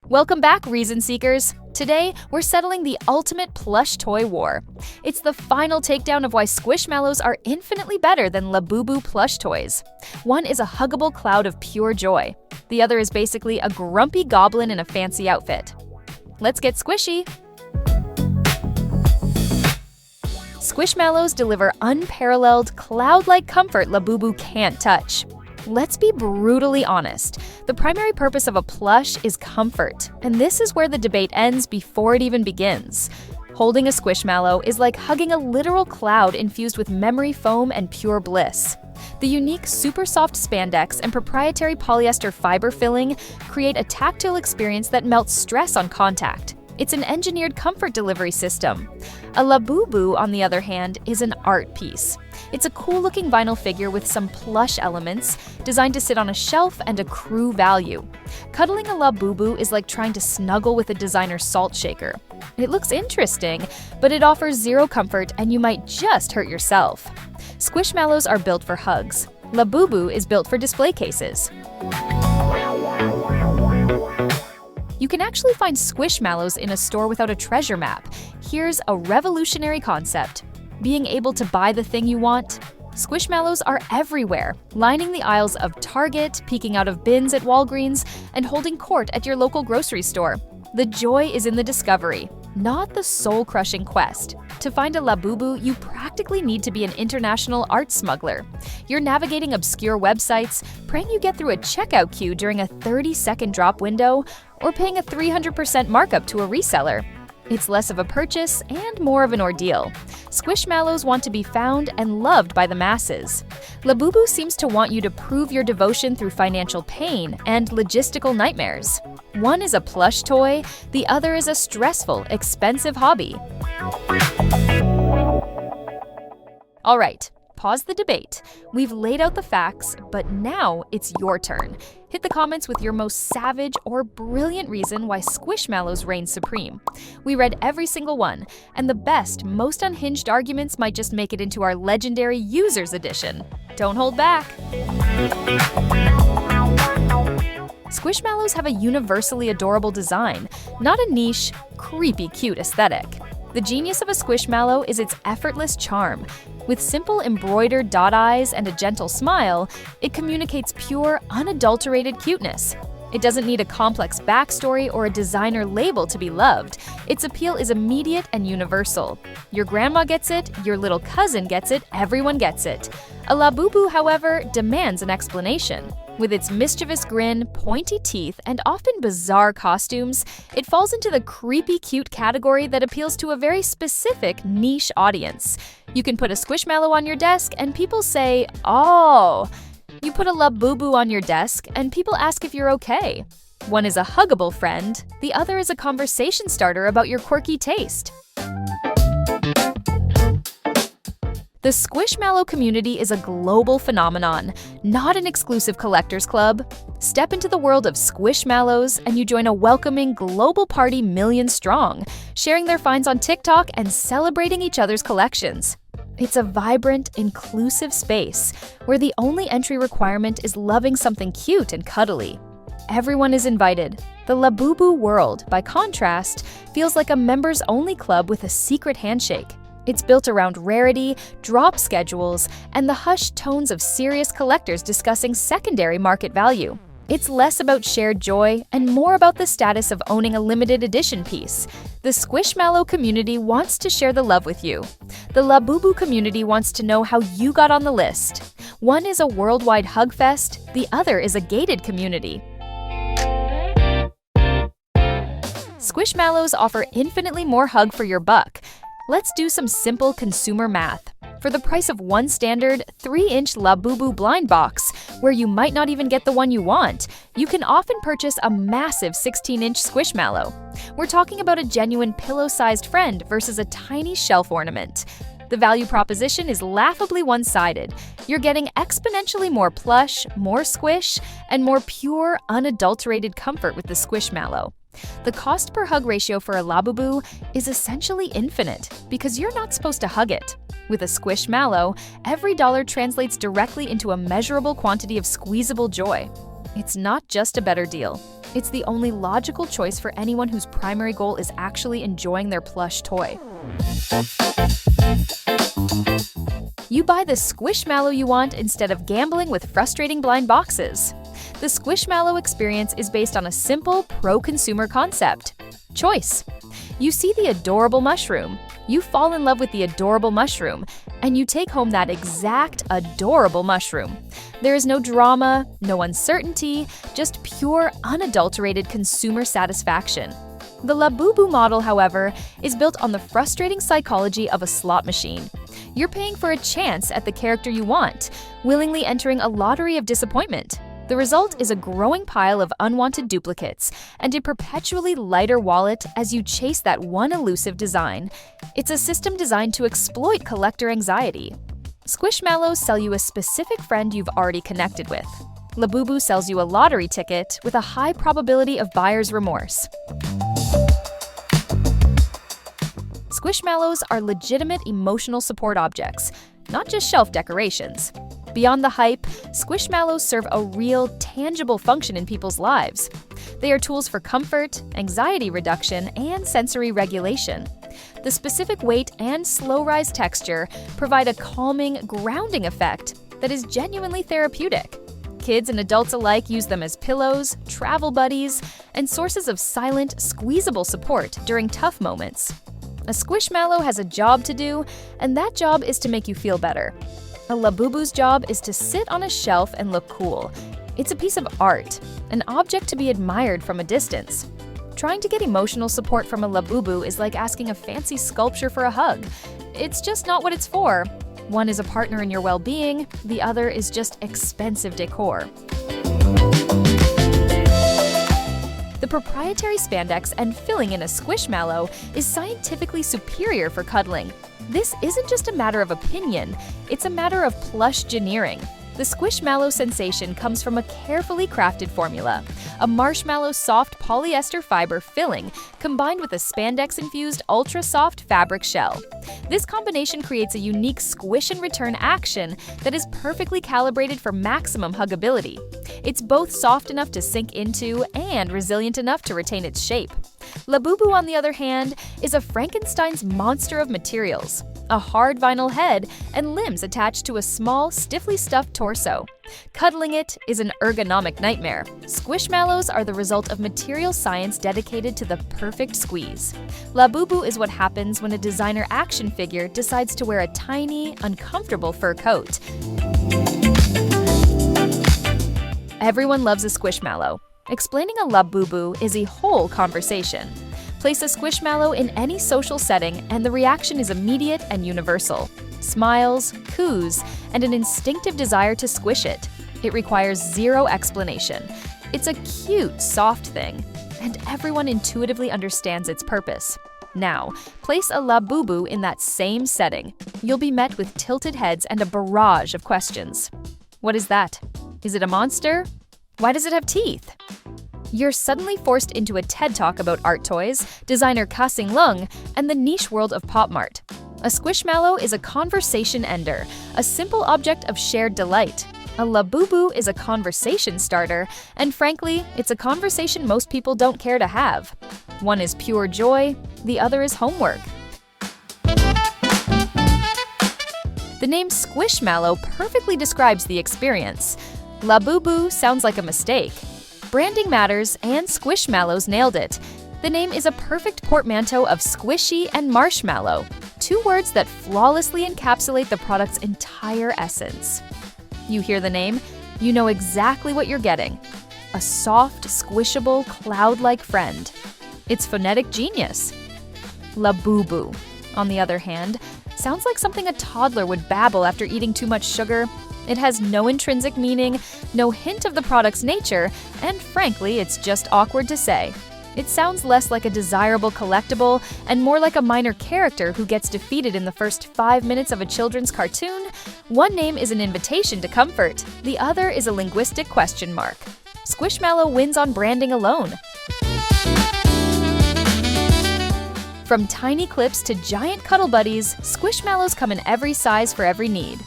Welcome back, Reason Seekers! Today, we're settling the ultimate plush toy war. It's the final takedown of why Squishmallows are infinitely better than Labubu plush toys. One is a huggable cloud of pure joy. The other is basically a grumpy goblin in a fancy outfit. Let's get squishy! Squishmallows deliver unparalleled, cloud-like comfort Labubu can't touch. Let's be brutally honest. The primary purpose of a plush is comfort, and this is where the debate ends before it even begins. Holding a Squishmallow is like hugging a literal cloud infused with memory foam and pure bliss. The unique super soft spandex and proprietary polyester fiber filling create a tactile experience that melts stress on contact. It's an engineered comfort delivery system. A Labubu, on the other hand, is an art piece. It's a cool-looking vinyl figure with some plush elements, designed to sit on a shelf and accrue value. Cuddling a Labubu is like trying to snuggle with a designer salt shaker. It looks interesting, but it offers zero comfort and you might just hurt yourself. Squishmallows are built for hugs. Labubu is built for display cases. You can actually find Squishmallows in a store without a treasure map. Here's a revolutionary concept: being able to buy the thing you want. Squishmallows are everywhere, lining the aisles of Target, peeking out of bins at Walgreens, and holding court at your local grocery store. The joy is in the discovery, not the soul-crushing quest. To find a Labubu, you practically need to be an international art smuggler. You're navigating obscure websites, praying you get through a checkout queue during a 30-second drop window, or paying a 300% markup to a reseller. It's less of a purchase and more of an ordeal. Squishmallows want to be found and loved by the masses. Labubu seems to want you to prove your devotion through financial pain and logistical nightmares. One is a plush toy, the other is a stressful, expensive hobby. All right, pause the debate. We've laid out the facts, but now it's your turn. Hit the comments with your most savage or brilliant reason why Squishmallows reign supreme. We read every single one, and the best, most unhinged arguments might just make it into our legendary Users Edition. Don't hold back! Squishmallows have a universally adorable design, not a niche, creepy cute aesthetic. The genius of a Squishmallow is its effortless charm. With simple embroidered dot eyes and a gentle smile, it communicates pure, unadulterated cuteness. It doesn't need a complex backstory or a designer label to be loved. Its appeal is immediate and universal. Your grandma gets it, your little cousin gets it, everyone gets it. A Labubu, however, demands an explanation. With its mischievous grin, pointy teeth, and often bizarre costumes, it falls into the creepy cute category that appeals to a very specific niche audience. You can put a Squishmallow on your desk and people say, "Oh." You put a Labubu on your desk and people ask if you're okay. One is a huggable friend, the other is a conversation starter about your quirky taste. The Squishmallow community is a global phenomenon, not an exclusive collectors club. Step into the world of Squishmallows and you join a welcoming global party millions strong, sharing their finds on TikTok and celebrating each other's collections. It's a vibrant, inclusive space where the only entry requirement is loving something cute and cuddly. Everyone is invited. The Labubu world, by contrast, feels like a members-only club with a secret handshake. It's built around rarity, drop schedules, and the hushed tones of serious collectors discussing secondary market value. It's less about shared joy and more about the status of owning a limited edition piece. The Squishmallow community wants to share the love with you. The Labubu community wants to know how you got on the list. One is a worldwide hug fest, the other is a gated community. Squishmallows offer infinitely more hug for your buck. Let's do some simple consumer math. For the price of one standard 3-inch Labubu blind box, where you might not even get the one you want, you can often purchase a massive 16-inch Squishmallow. We're talking about a genuine pillow-sized friend versus a tiny shelf ornament. The value proposition is laughably one-sided. You're getting exponentially more plush, more squish, and more pure, unadulterated comfort with the Squishmallow. The cost per hug ratio for a Labubu is essentially infinite because you're not supposed to hug it. With a Squishmallow, every dollar translates directly into a measurable quantity of squeezable joy. It's not just a better deal, It's the only logical choice for anyone whose primary goal is actually enjoying their plush toy. You buy the Squishmallow you want instead of gambling with frustrating blind boxes. The Squishmallow experience is based on a simple, pro-consumer concept: choice. You see the adorable mushroom, you fall in love with the adorable mushroom, and you take home that exact adorable mushroom. There is no drama, no uncertainty, just pure, unadulterated consumer satisfaction. The Labubu model, however, is built on the frustrating psychology of a slot machine. You're paying for a chance at the character you want, willingly entering a lottery of disappointment. The result is a growing pile of unwanted duplicates and a perpetually lighter wallet as you chase that one elusive design. It's a system designed to exploit collector anxiety. Squishmallows sell you a specific friend you've already connected with. Labubu sells you a lottery ticket with a high probability of buyer's remorse. Squishmallows are legitimate emotional support objects, not just shelf decorations. Beyond the hype, Squishmallows serve a real, tangible function in people's lives. They are tools for comfort, anxiety reduction, and sensory regulation. The specific weight and slow-rise texture provide a calming, grounding effect that is genuinely therapeutic. Kids and adults alike use them as pillows, travel buddies, and sources of silent, squeezable support during tough moments. A Squishmallow has a job to do, and that job is to make you feel better. A Labubu's job is to sit on a shelf and look cool. It's a piece of art, an object to be admired from a distance. Trying to get emotional support from a Labubu is like asking a fancy sculpture for a hug. It's just not what it's for. One is a partner in your well-being, the other is just expensive decor. The proprietary spandex and filling in a Squishmallow is scientifically superior for cuddling. This isn't just a matter of opinion, it's a matter of plush engineering. The Squishmallow sensation comes from a carefully crafted formula, a marshmallow soft polyester fiber filling combined with a spandex-infused ultra-soft fabric shell. This combination creates a unique squish and return action that is perfectly calibrated for maximum huggability. It's both soft enough to sink into and resilient enough to retain its shape. Labubu, on the other hand, is a Frankenstein's monster of materials. A hard vinyl head and limbs attached to a small, stiffly stuffed torso. Cuddling it is an ergonomic nightmare. Squishmallows are the result of material science dedicated to the perfect squeeze. Labubu is what happens when a designer action figure decides to wear a tiny, uncomfortable fur coat. Everyone loves a Squishmallow. Explaining a Labubu is a whole conversation. Place a Squishmallow in any social setting and the reaction is immediate and universal. Smiles, coos, and an instinctive desire to squish it. It requires zero explanation. It's a cute, soft thing, and everyone intuitively understands its purpose. Now, place a Labubu in that same setting. You'll be met with tilted heads and a barrage of questions. What is that? Is it a monster? Why does it have teeth? You're suddenly forced into a TED Talk about art toys, designer Ka-Sing Leung, and the niche world of Pop Mart. A Squishmallow is a conversation ender, a simple object of shared delight. A Labubu is a conversation starter, and frankly, it's a conversation most people don't care to have. One is pure joy, the other is homework. The name Squishmallow perfectly describes the experience. Labubu sounds like a mistake. Branding matters, and Squishmallows nailed it. The name is a perfect portmanteau of squishy and marshmallow, two words that flawlessly encapsulate the product's entire essence. You hear the name, you know exactly what you're getting. A soft, squishable, cloud-like friend. It's phonetic genius. Labubu, on the other hand, sounds like something a toddler would babble after eating too much sugar. It has no intrinsic meaning, no hint of the product's nature, and frankly, it's just awkward to say. It sounds less like a desirable collectible and more like a minor character who gets defeated in the first 5 minutes of a children's cartoon. One name is an invitation to comfort, the other is a linguistic question mark. Squishmallow wins on branding alone. From tiny clips to giant cuddle buddies, Squishmallows come in every size for every need.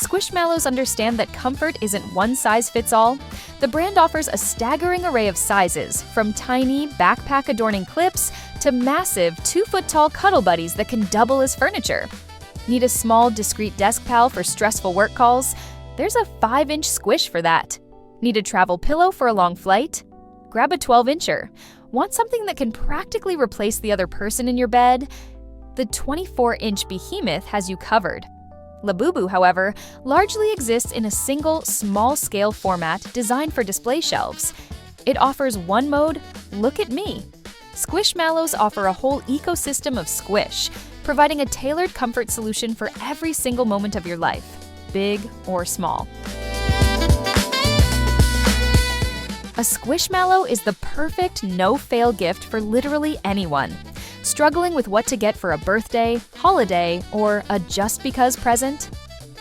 Squishmallows understand that comfort isn't one size fits all. The brand offers a staggering array of sizes, from tiny, backpack-adorning clips to massive, 2-foot-tall cuddle buddies that can double as furniture. Need a small, discreet desk pal for stressful work calls? There's a 5-inch Squish for that. Need a travel pillow for a long flight? Grab a 12-incher. Want something that can practically replace the other person in your bed? The 24-inch behemoth has you covered. Labubu, however, largely exists in a single, small-scale format designed for display shelves. It offers one mode, look at me. Squishmallows offer a whole ecosystem of squish, providing a tailored comfort solution for every single moment of your life, big or small. A Squishmallow is the perfect no-fail gift for literally anyone. Struggling with what to get for a birthday, holiday, or a just-because present?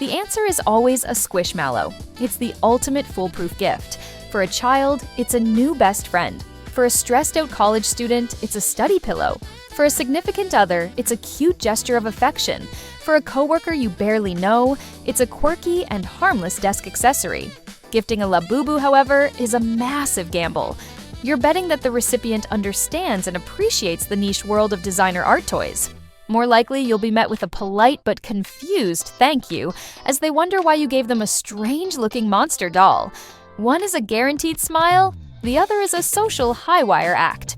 The answer is always a Squishmallow. It's the ultimate foolproof gift. For a child, it's a new best friend. For a stressed-out college student, it's a study pillow. For a significant other, it's a cute gesture of affection. For a coworker you barely know, it's a quirky and harmless desk accessory. Gifting a Labubu, however, is a massive gamble. You're betting that the recipient understands and appreciates the niche world of designer art toys. More likely, you'll be met with a polite but confused thank you as they wonder why you gave them a strange-looking monster doll. One is a guaranteed smile, the other is a social high-wire act.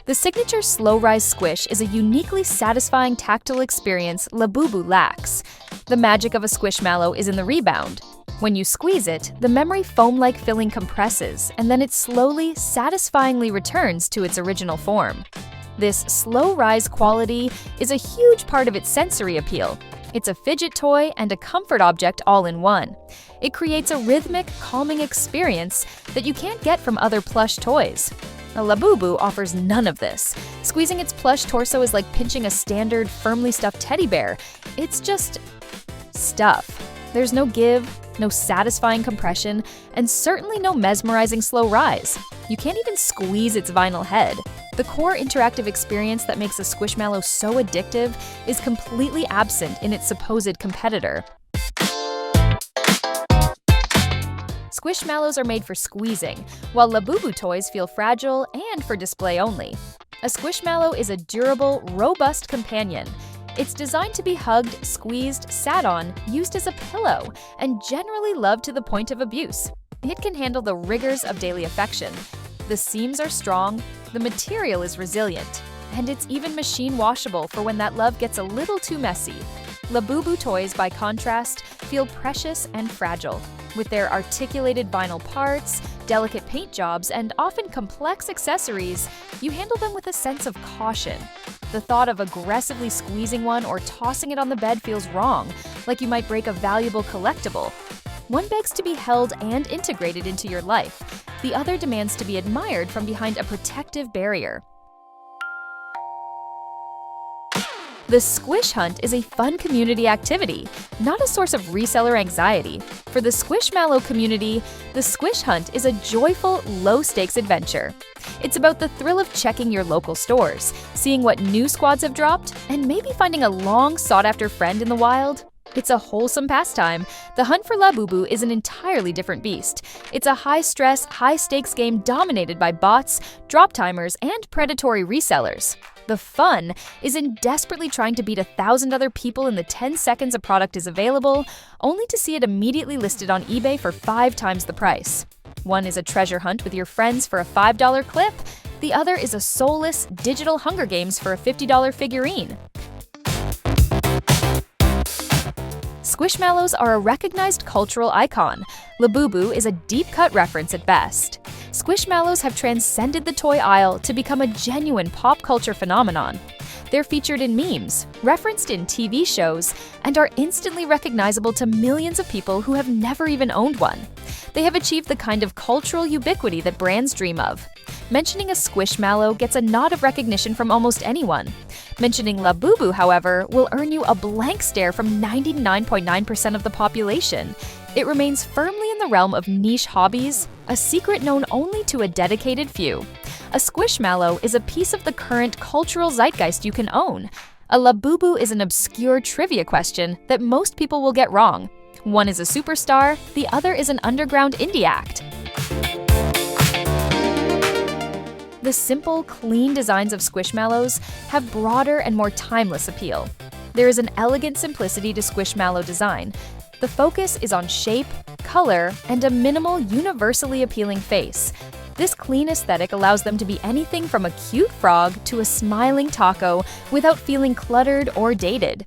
The signature slow-rise squish is a uniquely satisfying tactile experience Labubu lacks. The magic of a Squishmallow is in the rebound. When you squeeze it, the memory foam-like filling compresses, and then it slowly, satisfyingly returns to its original form. This slow-rise quality is a huge part of its sensory appeal. It's a fidget toy and a comfort object all in one. It creates a rhythmic, calming experience that you can't get from other plush toys. A Labubu offers none of this. Squeezing its plush torso is like pinching a standard, firmly stuffed teddy bear. It's just stuff. There's no give, no satisfying compression, and certainly no mesmerizing slow rise. You can't even squeeze its vinyl head. The core interactive experience that makes a Squishmallow so addictive is completely absent in its supposed competitor. Squishmallows are made for squeezing, while Labubu toys feel fragile and for display only. A Squishmallow is a durable, robust companion. It's designed to be hugged, squeezed, sat on, used as a pillow, and generally loved to the point of abuse. It can handle the rigors of daily affection. The seams are strong, the material is resilient, and it's even machine washable for when that love gets a little too messy. Labubu toys, by contrast, feel precious and fragile. With their articulated vinyl parts, delicate paint jobs, and often complex accessories, you handle them with a sense of caution. The thought of aggressively squeezing one or tossing it on the bed feels wrong, like you might break a valuable collectible. One begs to be held and integrated into your life. The other demands to be admired from behind a protective barrier. The Squish Hunt is a fun community activity, not a source of reseller anxiety. For the Squishmallow community, the Squish Hunt is a joyful, low-stakes adventure. It's about the thrill of checking your local stores, seeing what new squads have dropped, and maybe finding a long-sought-after friend in the wild. It's a wholesome pastime. The hunt for Labubu is an entirely different beast. It's a high-stress, high-stakes game dominated by bots, drop timers, and predatory resellers. The fun is in desperately trying to beat 1,000 other people in the 10 seconds a product is available, only to see it immediately listed on eBay for 5 times the price. One is a treasure hunt with your friends for a $5 clip. The other is a soulless, digital Hunger Games for a $50 figurine. Squishmallows are a recognized cultural icon. Labubu is a deep-cut reference at best. Squishmallows have transcended the toy aisle to become a genuine pop culture phenomenon. They're featured in memes, referenced in TV shows, and are instantly recognizable to millions of people who have never even owned one. They have achieved the kind of cultural ubiquity that brands dream of. Mentioning a Squishmallow gets a nod of recognition from almost anyone. Mentioning Labubu, however, will earn you a blank stare from 99.9% of the population. It remains firmly in the realm of niche hobbies, a secret known only to a dedicated few. A Squishmallow is a piece of the current cultural zeitgeist you can own. A Labubu is an obscure trivia question that most people will get wrong. One is a superstar, the other is an underground indie act. The simple, clean designs of Squishmallows have broader and more timeless appeal. There is an elegant simplicity to Squishmallow design. The focus is on shape, color, and a minimal, universally appealing face. This clean aesthetic allows them to be anything from a cute frog to a smiling taco without feeling cluttered or dated.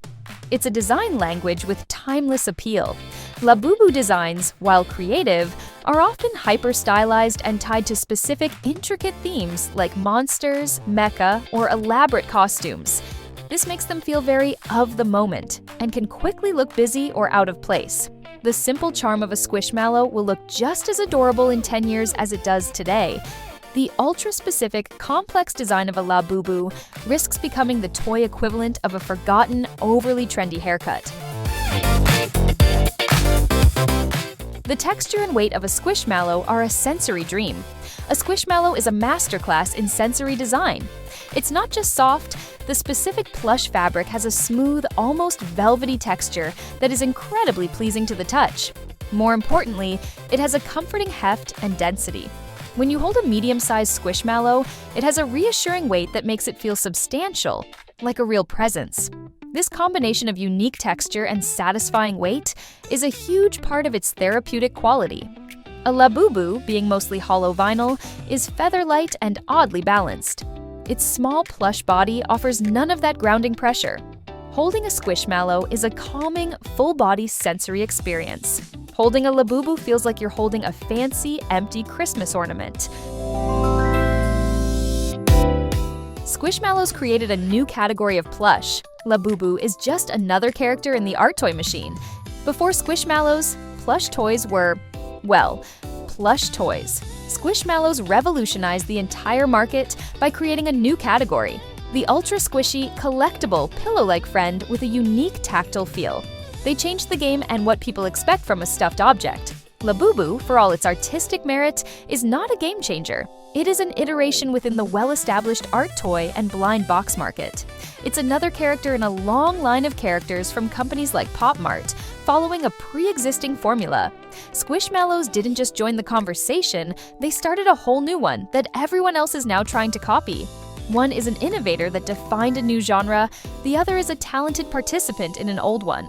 It's a design language with timeless appeal. Labubu designs, while creative, are often hyper-stylized and tied to specific intricate themes like monsters, mecha, or elaborate costumes. This makes them feel very of the moment and can quickly look busy or out of place. The simple charm of a Squishmallow will look just as adorable in 10 years as it does today. The ultra-specific, complex design of a Labubu risks becoming the toy equivalent of a forgotten, overly trendy haircut. The texture and weight of a Squishmallow are a sensory dream. A Squishmallow is a masterclass in sensory design. It's not just soft, the specific plush fabric has a smooth, almost velvety texture that is incredibly pleasing to the touch. More importantly, it has a comforting heft and density. When you hold a medium-sized Squishmallow, it has a reassuring weight that makes it feel substantial, like a real presence. This combination of unique texture and satisfying weight is a huge part of its therapeutic quality. A Labubu, being mostly hollow vinyl, is feather-light and oddly balanced. Its small plush body offers none of that grounding pressure. Holding a Squishmallow is a calming, full-body sensory experience. Holding a Labubu feels like you're holding a fancy, empty Christmas ornament. Squishmallows created a new category of plush. Labubu is just another character in the art toy machine. Before Squishmallows, plush toys were, well, plush toys. Squishmallows revolutionized the entire market by creating a new category, the ultra-squishy, collectible, pillow-like friend with a unique tactile feel. They changed the game and what people expect from a stuffed object. Labubu, for all its artistic merit, is not a game changer. It is an iteration within the well-established art toy and blind box market. It's another character in a long line of characters from companies like Pop Mart, following a pre-existing formula. Squishmallows didn't just join the conversation, they started a whole new one that everyone else is now trying to copy. One is an innovator that defined a new genre, the other is a talented participant in an old one.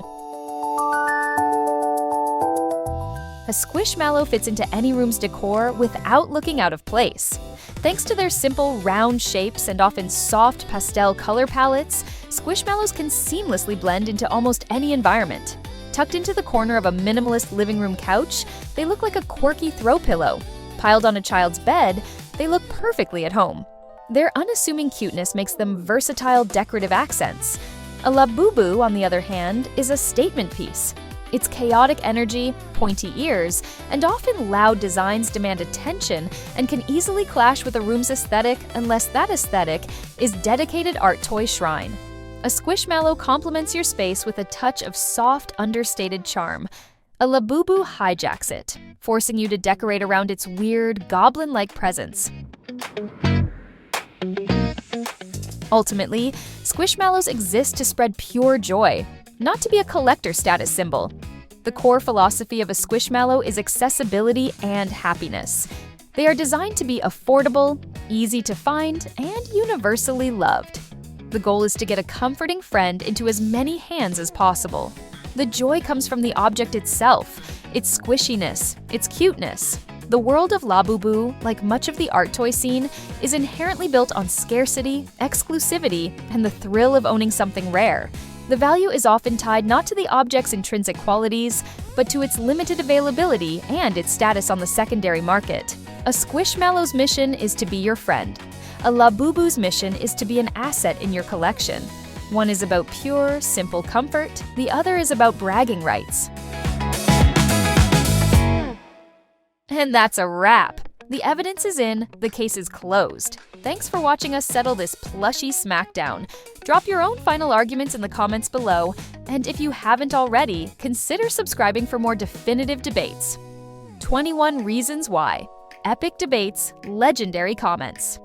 A Squishmallow fits into any room's decor without looking out of place. Thanks to their simple, round shapes and often soft pastel color palettes, Squishmallows can seamlessly blend into almost any environment. Tucked into the corner of a minimalist living room couch, they look like a quirky throw pillow. Piled on a child's bed, they look perfectly at home. Their unassuming cuteness makes them versatile decorative accents. A Labubu, on the other hand, is a statement piece. Its chaotic energy, pointy ears, and often loud designs demand attention and can easily clash with a room's aesthetic unless that aesthetic is dedicated art toy shrine. A Squishmallow complements your space with a touch of soft, understated charm. A Labubu hijacks it, forcing you to decorate around its weird, goblin-like presence. Ultimately, Squishmallows exist to spread pure joy, not to be a collector status symbol. The core philosophy of a Squishmallow is accessibility and happiness. They are designed to be affordable, easy to find, and universally loved. The goal is to get a comforting friend into as many hands as possible. The joy comes from the object itself, its squishiness, its cuteness. The world of Labubu, like much of the art toy scene, is inherently built on scarcity, exclusivity, and the thrill of owning something rare. The value is often tied not to the object's intrinsic qualities, but to its limited availability and its status on the secondary market. A Squishmallow's mission is to be your friend. A Labubu's mission is to be an asset in your collection. One is about pure, simple comfort, the other is about bragging rights. And that's a wrap! The evidence is in, the case is closed. Thanks for watching us settle this plushy smackdown. Drop your own final arguments in the comments below, and if you haven't already, consider subscribing for more definitive debates. 21 Reasons Why. Epic debates, legendary comments.